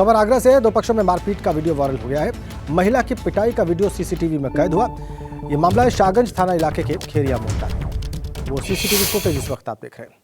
खबर आगरा से है। दो पक्षों में मारपीट का वीडियो वायरल हो गया है। महिला की पिटाई का वीडियो सीसीटीवी में कैद हुआ। ये मामला है शाहगंज थाना इलाके के खेरिया मोड़ का। वो सीसीटीवी फुटेज इस वक्त आप देख रहे हैं।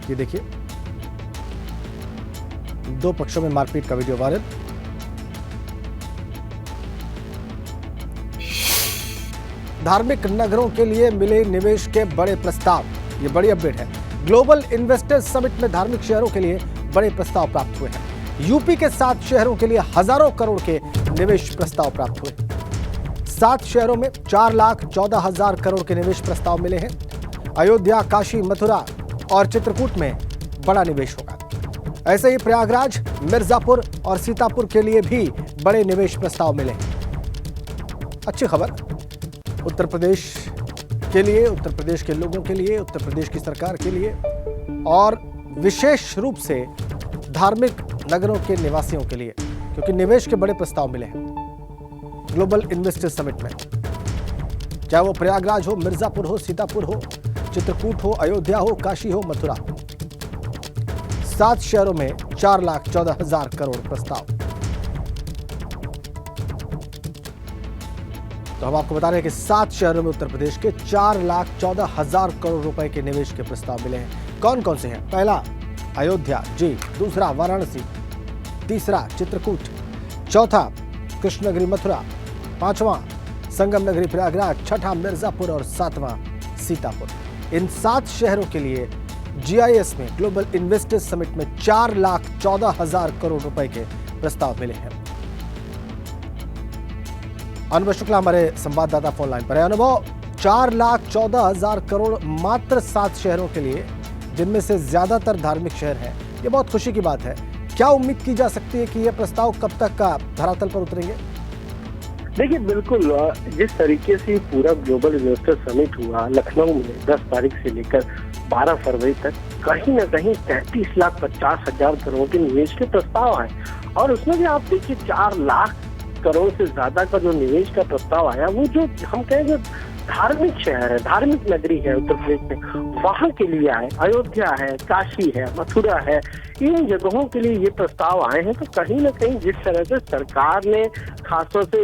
ये देखिए, दो पक्षों में मारपीट का वीडियो वायरल। धार्मिक नगरों के लिए मिले निवेश के बड़े प्रस्ताव। ये बड़ी अपडेट है। ग्लोबल इन्वेस्टर्स समिट में धार्मिक शहरों के लिए बड़े प्रस्ताव प्राप्त हुए हैं। यूपी के 7 शहरों के लिए हजारों करोड़ के निवेश प्रस्ताव प्राप्त हुए। 7 शहरों में 4,14,000 करोड़ के निवेश प्रस्ताव मिले हैं। अयोध्या, काशी, मथुरा और चित्रकूट में बड़ा निवेश होगा। ऐसे ही प्रयागराज, मिर्जापुर और सीतापुर के लिए भी बड़े निवेश प्रस्ताव मिले हैं। अच्छी खबर उत्तर प्रदेश के लिए, उत्तर प्रदेश के लोगों के लिए, उत्तर प्रदेश की सरकार के लिए और विशेष रूप से धार्मिक नगरों के निवासियों के लिए, क्योंकि निवेश के बड़े प्रस्ताव मिले हैं ग्लोबल इन्वेस्टर्स समिट में। चाहे वो प्रयागराज हो, मिर्जापुर हो, सीतापुर हो, चित्रकूट हो, अयोध्या हो, काशी हो, मथुरा हो। 7 शहरों में 4,14,000 करोड़ प्रस्ताव। तो हम आपको बता रहे हैं कि 7 शहरों में उत्तर प्रदेश के 4,14,000 करोड़ रुपए के निवेश के प्रस्ताव मिले हैं। कौन कौन से हैं? पहला अयोध्या, जी। दूसरा वाराणसी, तीसरा चित्रकूट, चौथा कृष्णनगरी मथुरा, पांचवां संगम नगरी प्रयागराज, छठा मिर्जापुर और 7वां सीतापुर। इन 7 शहरों के लिए जीआईएस में, ग्लोबल इन्वेस्टर्स समिट में 4,14,000 करोड़ रुपए के प्रस्ताव मिले हैं। अनुभव शुक्ला हमारे संवाददाता फोन लाइन पर है। अनुभव, 4,14,000 करोड़ मात्र 7 शहरों के लिए, जिनमें से ज्यादातर धार्मिक शहर हैं। ये बहुत खुशी की बात है। क्या उम्मीद की जा सकती है कि ये प्रस्ताव कब तक का धरातल पर उतरेंगे? देखिए, बिल्कुल जिस तरीके से पूरा ग्लोबल इन्वेस्टर समिट हुआ लखनऊ में 10 तारीख से लेकर 12 फरवरी तक, कहीं न कहीं 33,50,000 करोड़ के निवेश के प्रस्ताव आए। और उसमें भी आप देखिए 4 लाख करोड़ से ज्यादा का जो निवेश का प्रस्ताव आया, वो जो हम कहेंगे धार्मिक शहर है, धार्मिक नगरी है उत्तर प्रदेश में, वहां के लिए आए। अयोध्या है, काशी है, मथुरा है, इन जगहों के लिए ये प्रस्ताव आए हैं। तो कहीं ना कहीं जिस तरह से सरकार ने खासतौर से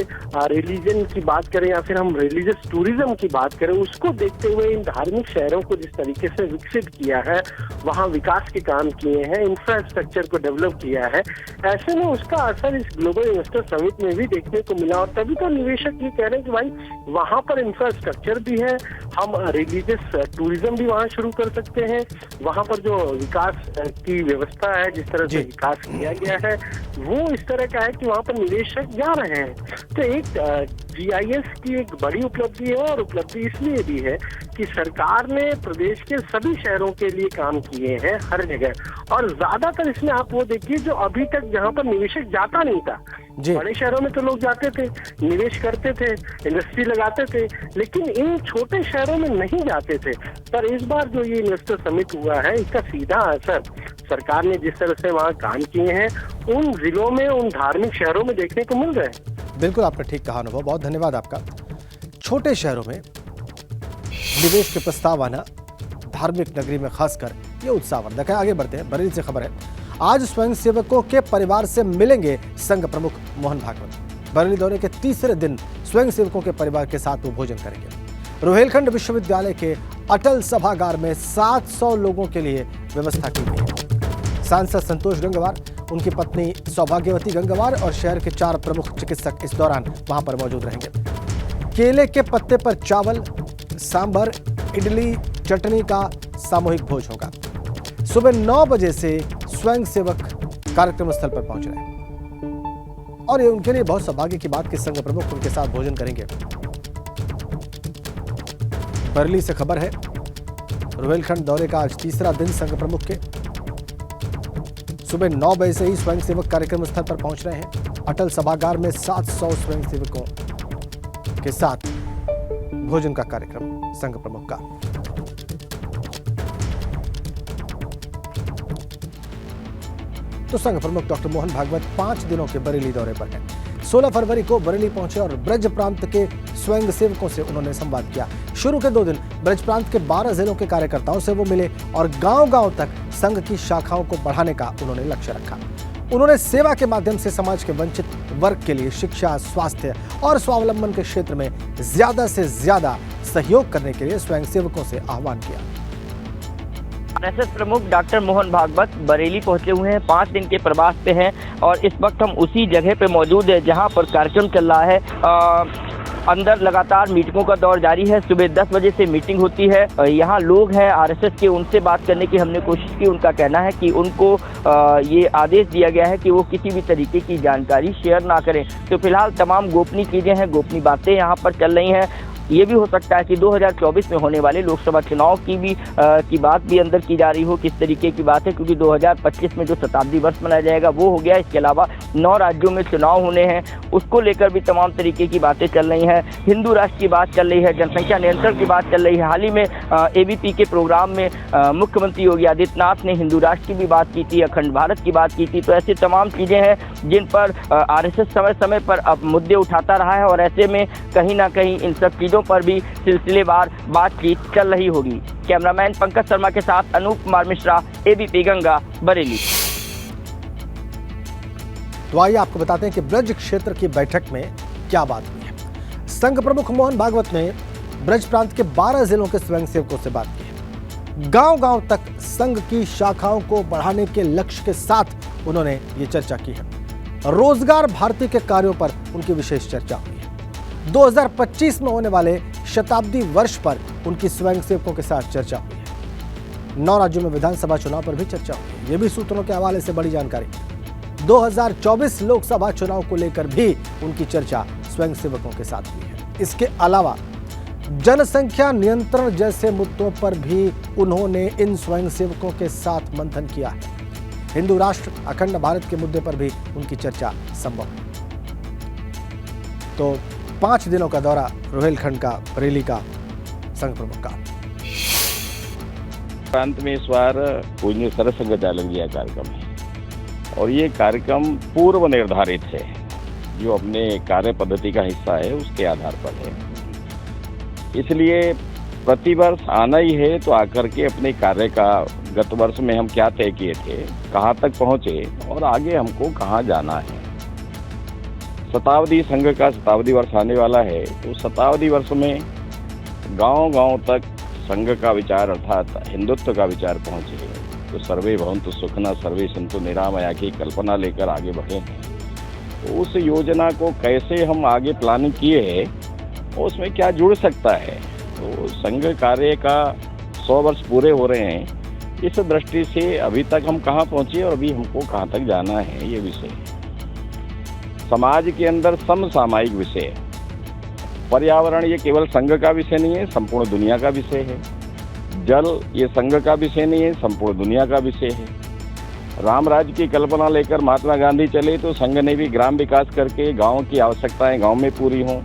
रिलीजन की बात करें या फिर हम रिलीजियस टूरिज्म की बात करें, उसको देखते हुए इन धार्मिक शहरों को जिस तरीके से विकसित किया है, वहाँ विकास के काम किए हैं, इंफ्रास्ट्रक्चर को डेवलप किया है, ऐसे में उसका असर इस ग्लोबल इन्वेस्टर समिट में भी देखने को मिला। और तभी तो निवेशक ये कह रहे हैं कि भाई वहाँ पर इंफ्रास्ट्रक्चर भी है, हम रिलीजियस टूरिज्म भी वहाँ शुरू कर सकते हैं, वहाँ पर जो विकास की व्यवस्था है, जिस तरह से विकास किया गया है, वो इस तरह का है कि वहाँ पर निवेशक जा रहे हैं। तो एक जीआईएस की एक बड़ी उपलब्धि है, और उपलब्धि इसलिए भी है कि सरकार ने प्रदेश के सभी शहरों के लिए काम किए हैं हर जगह। और ज्यादातर इसमें आप वो देखिए जो अभी तक जहाँ पर निवेशक जाता नहीं था, बड़े शहरों में तो लोग जाते थे, निवेश करते थे, इंडस्ट्री लगाते थे, लेकिन इन छोटे शहरों में नहीं जाते थे। पर इस बार जो ये इन्वेस्टर समिट हुआ है, इसका सीधा असर सरकार ने जिस तरह से वहाँ काम किए हैं उन जिलों में, उन धार्मिक शहरों में देखने को मिल रहे हैं। बिल्कुल, आपने ठीक कहा अनुभव, बहुत धन्यवाद आपका। छोटे शहरों में निवेश के प्रस्ताव आना, धार्मिक नगरी में खासकर ये उत्साहवर्धक है। आगे बढ़ते हैं, बरेली से खबर है। आज स्वयंसेवकों के परिवार से मिलेंगे संघ प्रमुख मोहन भागवत। बरेली दौरे के तीसरे दिन स्वयंसेवकों के परिवार के साथ वो भोजन करेंगे। रोहेलखंड विश्वविद्यालय के अटल सभागार में 700 लोगों के लिए व्यवस्था की गई है। सांसद संतोष गंगवार, उनकी पत्नी सौभाग्यवती गंगवार और शहर के 4 प्रमुख चिकित्सक इस दौरान वहां पर मौजूद रहेंगे। केले के पत्ते पर चावल, सांभर, इडली, चटनी का सामूहिक भोज होगा। सुबह 9 बजे से स्वयंसेवक कार्यक्रम स्थल पर पहुंच रहे हैं और ये उनके लिए बहुत सौभाग्य की बात कि संघ प्रमुख उनके साथ भोजन करेंगे। बरेली से खबर है। रोहेलखंड दौरे का आज तीसरा दिन संघ प्रमुख के। सुबह 9 बजे से ही स्वयंसेवक कार्यक्रम स्थल पर पहुंच रहे हैं। अटल सभागार में 700 स्वयंसेवकों के साथ भोजन का कार्यक्रम संघ प्रमुख का। तो संघ प्रमुख डॉक्टर मोहन भागवत 5 दिनों के बरेली दौरे पर हैं। 16 फरवरी को बरेली पहुंचे और ब्रज प्रांत के स्वयं सेवकों से उन्होंने संवाद किया। शुरू के 2 दिन ब्रज प्रांत के 12 जिलों के कार्यकर्ताओं से वो मिले और गांव-गांव तक संघ की शाखाओं को बढ़ाने का उन्होंने लक्ष्य रखा। उन्होंने सेवा के माध्यम से समाज के वंचित वर्ग के लिए शिक्षा, स्वास्थ्य और स्वावलंबन के क्षेत्र में ज्यादा से ज्यादा सहयोग करने के लिए स्वयंसेवकों से आह्वान किया। आरएसएस प्रमुख डॉक्टर मोहन भागवत बरेली पहुंचे हुए हैं, 5 दिन के प्रवास पे हैं और इस वक्त हम उसी जगह पे मौजूद है जहां पर कार्यक्रम चल रहा है। अंदर लगातार मीटिंगों का दौर जारी है। सुबह 10 बजे से मीटिंग होती है। यहाँ लोग हैं आरएसएस के, उनसे बात करने की हमने कोशिश की। उनका कहना है कि उनको ये आदेश दिया गया है कि वो किसी भी तरीके की जानकारी शेयर ना करें। तो फिलहाल तमाम गोपनीय चीज़ें हैं, गोपनीय बातें यहाँ पर चल रही हैं। ये भी हो सकता है कि 2024 में होने वाले लोकसभा चुनाव की बात भी अंदर की जा रही हो। किस तरीके की बात है, क्योंकि 2025 में जो शताब्दी वर्ष मनाया जाएगा वो हो गया। इसके अलावा 9 राज्यों में चुनाव होने हैं, उसको लेकर भी तमाम तरीके की बातें चल रही हैं। हिंदू राष्ट्र की बात चल रही है, जनसंख्या नियंत्रण की बात चल रही है। हाल ही में एबीपी के प्रोग्राम में मुख्यमंत्री योगी आदित्यनाथ ने हिंदू राष्ट्र की भी बात की थी, अखंड भारत की बात की थी। तो ऐसी तमाम चीज़ें हैं जिन पर आरएसएस समय समय पर अब मुद्दे उठाता रहा है और ऐसे में कहीं ना कहीं इन सब चीज़ों पर भी सिलसिलेवार बातचीत चल रही होगी। कैमरामैन पंकज शर्मा के साथ अनूप कुमार मिश्रा, एबीपी गंगा, बरेली। तो आइए आपको बताते हैं कि ब्रज क्षेत्र की बैठक में क्या बात हुई है। संघ प्रमुख मोहन भागवत ने ब्रज प्रांत के 12 जिलों के स्वयंसेवकों से बात की है। गांव-गांव तक संघ की शाखाओं को बढ़ाने के लक्ष्य के साथ उन्होंने ये चर्चा की है। रोजगार भारती के कार्यों पर उनकी विशेष चर्चा हुई है। 2025 में होने वाले शताब्दी वर्ष पर उनकी स्वयंसेवकों के साथ चर्चा हुई है। 9 राज्यों में विधानसभा चुनाव पर भी चर्चा हुई है। ये भी सूत्रों के हवाले से बड़ी जानकारी। 2024 लोकसभा चुनाव को लेकर भी उनकी चर्चा स्वयंसेवकों के साथ हुई है। इसके अलावा जनसंख्या नियंत्रण जैसे मुद्दों पर भी उन्होंने इन स्वयंसेवकों के साथ मंथन किया है। हिंदू राष्ट्र, अखंड भारत के मुद्दे पर भी उनकी चर्चा संभव है। तो 5 दिनों का दौरा रोहिलखंड का, बरेली का, संघ प्रमुख का। प्रांत में इस बार पूजनीय सरस संघ चालक जी का कार्यक्रम है और ये कार्यक्रम पूर्व निर्धारित है, जो अपने कार्य पद्धति का हिस्सा है उसके आधार पर है। इसलिए प्रतिवर्ष आना ही है तो आकर के अपने कार्य का गत वर्ष में हम क्या तय किए थे, कहाँ तक पहुँचे और आगे हमको कहाँ जाना है। शताब्दी संघ का शताब्दी वर्ष आने वाला है, तो शताब्दी वर्ष में गांव-गांव तक संघ का विचार अर्थात हिंदुत्व का विचार पहुंचे। तो सर्वे भवन्तु सुखिनः सर्वे सन्तु निरामया की कल्पना लेकर आगे बढ़े हैं। तो उस योजना को कैसे हम आगे प्लानिंग किए हैं और उसमें क्या जुड़ सकता है। तो संघ कार्य का 100 वर्ष पूरे हो रहे हैं। इस दृष्टि से अभी तक हम कहाँ पहुँचे और अभी हमको कहाँ तक जाना है, ये विषय है। समाज के अंदर समसामयिक विषय है। पर्यावरण ये केवल संघ का विषय नहीं है, संपूर्ण दुनिया का विषय है। जल ये संघ का विषय नहीं है, संपूर्ण दुनिया का विषय है। राम राज्य की कल्पना लेकर महात्मा गांधी चले तो संघ ने भी ग्राम विकास करके गांव की आवश्यकताएं गांव में पूरी हों,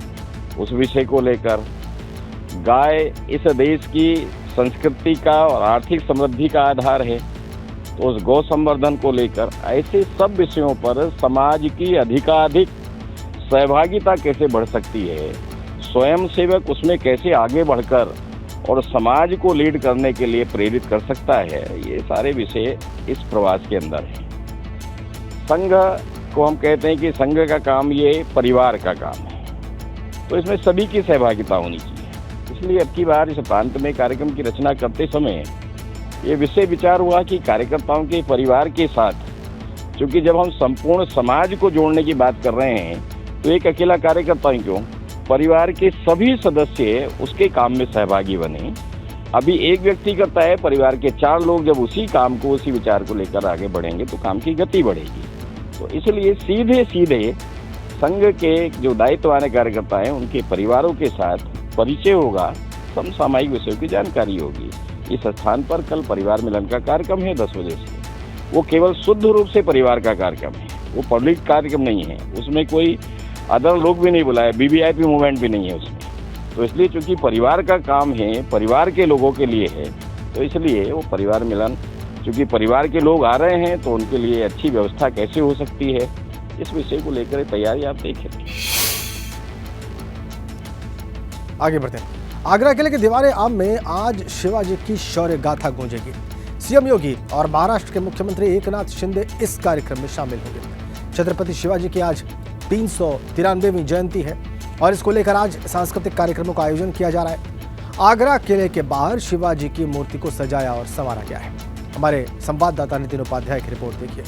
उस विषय को लेकर। गाय इस देश की संस्कृति का और आर्थिक समृद्धि का आधार है, तो उस गौ संवर्धन को लेकर ऐसे सब विषयों पर समाज की अधिकाधिक सहभागिता कैसे बढ़ सकती है, स्वयं सेवक उसमें कैसे आगे बढ़कर और समाज को लीड करने के लिए प्रेरित कर सकता है, ये सारे विषय इस प्रवास के अंदर है। संघ को हम कहते हैं कि संघ का काम ये परिवार का काम है, तो इसमें सभी की सहभागिता होनी चाहिए। इसलिए अब की बार इस प्रांत में कार्यक्रम की रचना करते समय ये विषय विचार हुआ कि कार्यकर्ताओं के परिवार के साथ, क्योंकि जब हम संपूर्ण समाज को जोड़ने की बात कर रहे हैं तो एक अकेला कार्यकर्ता ही क्यों, परिवार के सभी सदस्य उसके काम में सहभागी बने। अभी एक व्यक्ति करता है, परिवार के 4 लोग जब उसी काम को, उसी विचार को लेकर आगे बढ़ेंगे तो काम की गति बढ़ेगी। तो इसलिए सीधे सीधे संघ के जो दायित्व वाले कार्यकर्ता हैं उनके परिवारों के साथ परिचय होगा, समसामयिक विषयों की जानकारी होगी। इस स्थान पर कल परिवार मिलन का कार्यक्रम है 10 बजे से। वो केवल शुद्ध रूप से परिवार का कार्यक्रम है, वो पब्लिक कार्यक्रम नहीं है, उसमें कोई अदर लोग भी नहीं बुलाए, वीवीआईपी मूवमेंट भी नहीं है उसमें। तो इसलिए चूंकि परिवार का काम है, परिवार के लोगों के लिए है, तो इसलिए वो परिवार मिलन क्योंकि परिवार के लोग आ रहे हैं तो उनके लिए अच्छी व्यवस्था कैसे हो सकती है, इस विषय को लेकर तैयारी आप देखें। आगे बढ़ते हैं। आगरा किले के दीवाने आम में आज शिवाजी की शौर्य गाथा गूंजेगी। सीएम योगी और महाराष्ट्र के मुख्यमंत्री एकनाथ शिंदे इस कार्यक्रम में शामिल होंगे। छत्रपति शिवाजी की आज 393वीं जयंती है और इसको लेकर आज सांस्कृतिक कार्यक्रमों का आयोजन किया जा रहा है। आगरा किले के बाहर शिवाजी की मूर्ति को सजाया और संवारा गया है। हमारे संवाददाता नितिन उपाध्याय की रिपोर्ट देखिए।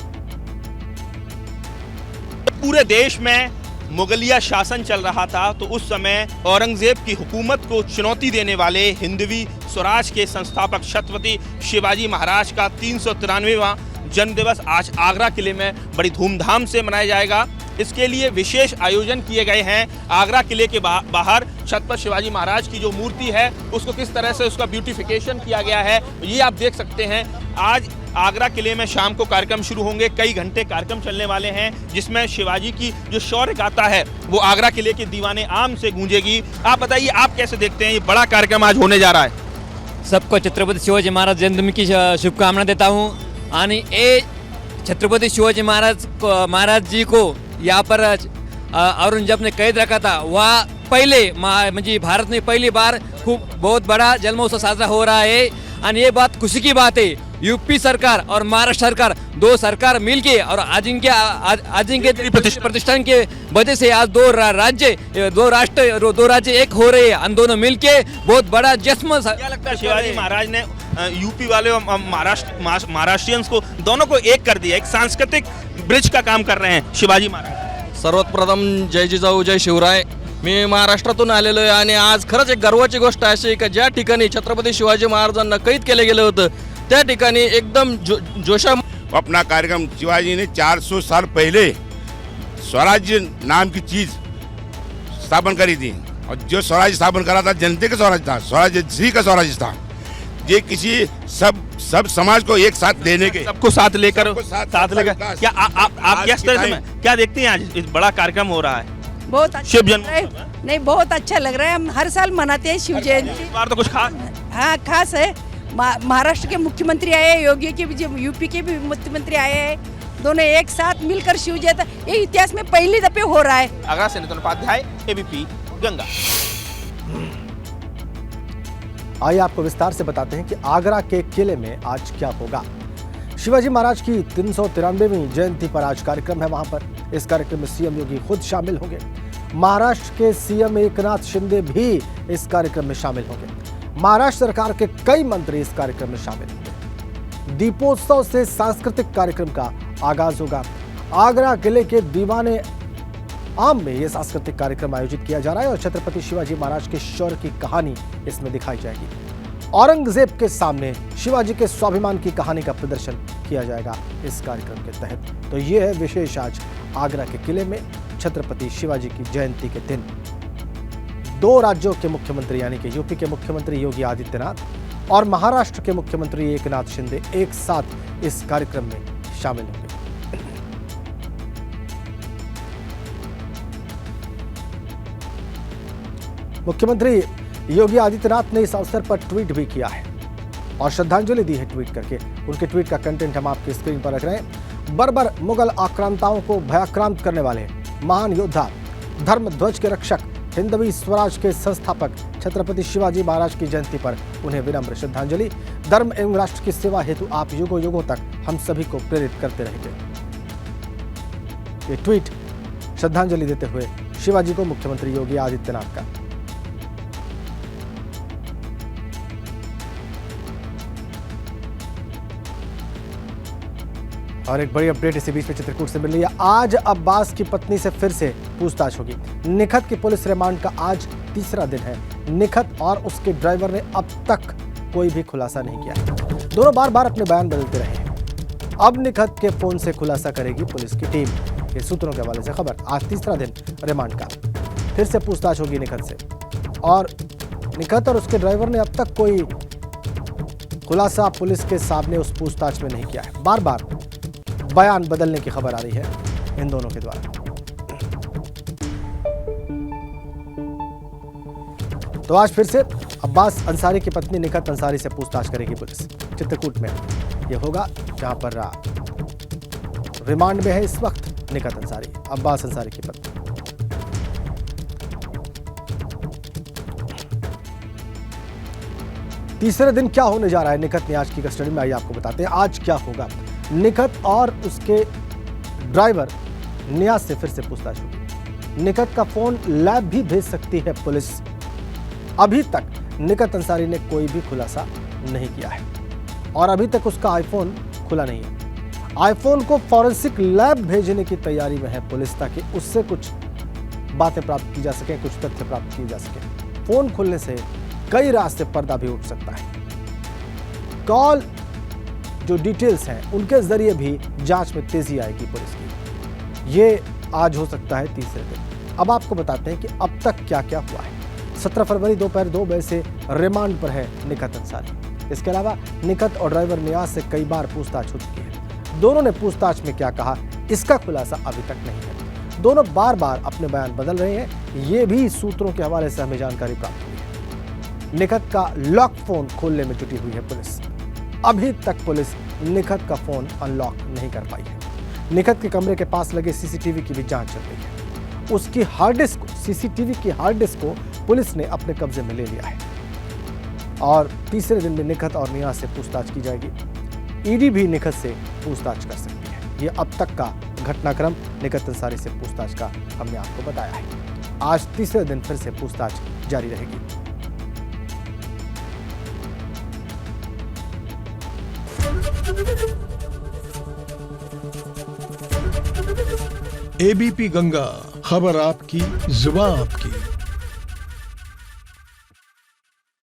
पूरे देश में मुगलिया शासन चल रहा था तो उस समय औरंगजेब की हुकूमत को चुनौती देने वाले हिंदवी स्वराज के संस्थापक छत्रपति शिवाजी महाराज का 393वां जन्मदिवस आज आगरा किले में बड़ी धूमधाम से मनाया जाएगा। इसके लिए विशेष आयोजन किए गए हैं। आगरा किले के बाहर छत्रपति शिवाजी महाराज की जो मूर्ति है उसको किस तरह से उसका ब्यूटिफिकेशन किया गया है ये आप देख सकते हैं। आज आगरा किले में शाम को कार्यक्रम शुरू होंगे, कई घंटे कार्यक्रम चलने वाले हैं जिसमें शिवाजी की जो शौर्य गाथा है वो आगरा किले के दीवाने आम से गूंजेगी। आप बताइए, आप कैसे देखते हैं ये बड़ा कार्यक्रम आज होने जा रहा है? सबको छत्रपति शिवाजी महाराज जन्मदिन की शुभकामना देता हूँ। आणि ये छत्रपति शिवाजी महाराज जी को यहाँ पर औरंगजेब ने कैद रखा था, वह पहले म्हणजे भारत में पहली बार खूब बहुत बड़ा जन्मोत्सव साजरा हो रहा है। और ये बात खुशी की बात है, यूपी सरकार और महाराष्ट्र सरकार दो सरकार मिलके और आज इनके प्रतिष्ठान के वजह से आज दो राज्य एक हो रहे हैं। और दोनों मिलके बहुत बड़ा जश्न। क्या लगता है शिवाजी महाराज ने यूपी वाले और महाराष्ट्रियंस को दोनों को एक कर दिया, एक सांस्कृतिक ब्रिज का काम कर रहे हैं शिवाजी महाराज? सर्वप्रथम जय जिजाऊ जय शिवराय। मी महाराष्ट्रातून आलेलो आहे आणि आज खरंच एक गर्वाची गोष्ट अशी आहे की ज्या ठिकाणी छत्रपति शिवाजी महाराजांना कैद केले गेले होते त्या ठिकाणी एकदम जोशा अपना कार्यक्रम शिवाजी ने 400 साल पहले स्वराज्य नाम की चीज स्थापन करी थी और जो स्वराज्य स्थापन करा था जनता का स्वराज्य था, स्वराज्य जी का स्वराज्य था। ये किसी सब समाज को एक साथ लेने के, सबको साथ लेकर क्या आप किस तरह से क्या देखते हैं आज इस बड़ा कार्यक्रम हो रहा है? बहुत अच्छा शिव लग रहा है। नहीं, बहुत अच्छा लग रहा है। हम हर साल मनाते हैं शिव जयंती। इस बार तो कुछ खास? हाँ, खास है। महाराष्ट्र के मुख्यमंत्री आए हैं, योगी के भी, यूपी के भी मुख्यमंत्री आए हैं, दोनों एक साथ मिलकर शिव जयंती, ये इतिहास में पहली दफे हो रहा है। आगरा से नितिन उपाध्याय, एबीपी गंगा। आइए आपको विस्तार से बताते हैं कि आगरा के किले में आज क्या होगा। शिवाजी महाराज की 393वीं जयंती पर आज कार्यक्रम है। वहां पर इस कार्यक्रम में सीएम योगी खुद शामिल होंगे। महाराष्ट्र के सीएम एकनाथ शिंदे भी इस कार्यक्रम में शामिल होंगे। महाराष्ट्र सरकार के कई मंत्री इस कार्यक्रम में शामिल होंगे। दीपोत्सव से सांस्कृतिक कार्यक्रम का आगाज होगा। आगरा किले के दीवाने आम में यह सांस्कृतिक कार्यक्रम आयोजित किया जा रहा है और छत्रपति शिवाजी महाराज के शौर्य की कहानी इसमें दिखाई जाएगी। औरंगजेब के सामने शिवाजी के स्वाभिमान की कहानी का प्रदर्शन किया जाएगा इस कार्यक्रम के तहत। तो ये है विशेष आज आगरा के किले में छत्रपति शिवाजी की जयंती के दिन। दो राज्यों के मुख्यमंत्री यानी कि यूपी के मुख्यमंत्री योगी आदित्यनाथ और महाराष्ट्र के मुख्यमंत्री एकनाथ शिंदे एक साथ इस कार्यक्रम में शामिल होंगे। मुख्यमंत्री योगी आदित्यनाथ ने इस अवसर पर ट्वीट भी किया है और श्रद्धांजलि दी है ट्वीट करके। उनके ट्वीट का कंटेंट हम आपकी स्क्रीन पर रख रहे हैं। बर्बर मुगल आक्रांताओं को भयाक्रांत करने वाले महान योद्धा, धर्म ध्वज के रक्षक, हिंदवी स्वराज के संस्थापक छत्रपति शिवाजी महाराज की जयंती पर उन्हें विनम्र श्रद्धांजलि। धर्म एवं राष्ट्र की सेवा हेतु आप युगों युगों तक हम सभी को प्रेरित करते रहेंगे। ये ट्वीट श्रद्धांजलि देते हुए शिवाजी को मुख्यमंत्री योगी आदित्यनाथ का। और एक बड़ी अपडेट इसी बीच में चित्रकूट से मिल रही है। आज अब्बास की पत्नी से फिर से पूछताछ होगी। निखत की पुलिस रिमांड का आज तीसरा दिन है। निखत और उसके ड्राइवर ने अब तक कोई भी खुलासा नहीं किया है। दोनों बार बार अपने बयान बदलते रहे हैं। अब निखत के फोन से खुलासा करेगी पुलिस की टीम। ये सूत्रों के हवाले से खबर। आज तीसरा दिन रिमांड का, फिर से पूछताछ होगी निखत से। और निखत और उसके ड्राइवर ने अब तक कोई खुलासा पुलिस के सामने उस पूछताछ में नहीं किया है। बार बार बयान बदलने की खबर आ रही है इन दोनों के द्वारा। तो आज फिर से अब्बास अंसारी की पत्नी निखत अंसारी से पूछताछ करेगी पुलिस चित्रकूट में। ये होगा जहां पर रिमांड में है इस वक्त निकत अंसारी, अब्बास अंसारी की पत्नी। तीसरे दिन क्या होने जा रहा है निकत नियाज की कस्टडी में, आइए आपको बताते हैं आज क्या होगा। निकत और उसके ड्राइवर नियाज से फिर से पूछताछ होगी। निकत का फोन लैब भी भेज सकती है पुलिस। अभी तक निकत अंसारी ने कोई भी खुलासा नहीं किया है और अभी तक उसका आईफोन खुला नहीं है। आईफोन को फॉरेंसिक लैब भेजने की तैयारी में है पुलिस, ताकि उससे कुछ बातें प्राप्त की जा सके, कुछ तथ्य प्राप्त किए जा सके। फोन खुलने से कई रास्ते पर्दा भी उठ सकता है। कॉल जो डिटेल्स हैं उनके जरिए भी जांच में तेजी आएगी पुलिस की। ये आज हो सकता है तीसरे दिन। अब आपको बताते हैं कि अब तक क्या क्या हुआ है। 17 फरवरी दोपहर 2 बजे से रिमांड पर है निकत अंसारी। इसके अलावा निकत और ड्राइवर नियाज से कई बार पूछताछ हो चुकी है। दोनों ने पूछताछ में क्या कहा, इसका खुलासा अभी तक नहीं है। दोनों बार बार अपने बयान बदल रहे हैं। ये भी सूत्रों के हवाले से हमें जानकारी प्राप्त हुई है। निकत का लॉक फोन खोलने में जुटी हुई है पुलिस। अभी तक पुलिस निकत का फोन अनलॉक नहीं कर पाई है। निकत के कमरे के पास लगे सीसीटीवी की भी जांच चल रही है। उसकी हार्ड डिस्क, सीसीटीवी की हार्ड डिस्क को पुलिस ने अपने कब्जे में ले लिया है और तीसरे दिन में निकत और नियाज से पूछताछ की जाएगी। ईडी भी निकत से पूछताछ कर सकती है। ये अब तक का घटनाक्रम निकत अंसारी से पूछताछ का हमने आपको बताया है। आज तीसरे दिन फिर से पूछताछ जारी रहेगी। एबीपी गंगा, खबर आपकी, जुबान आपकी।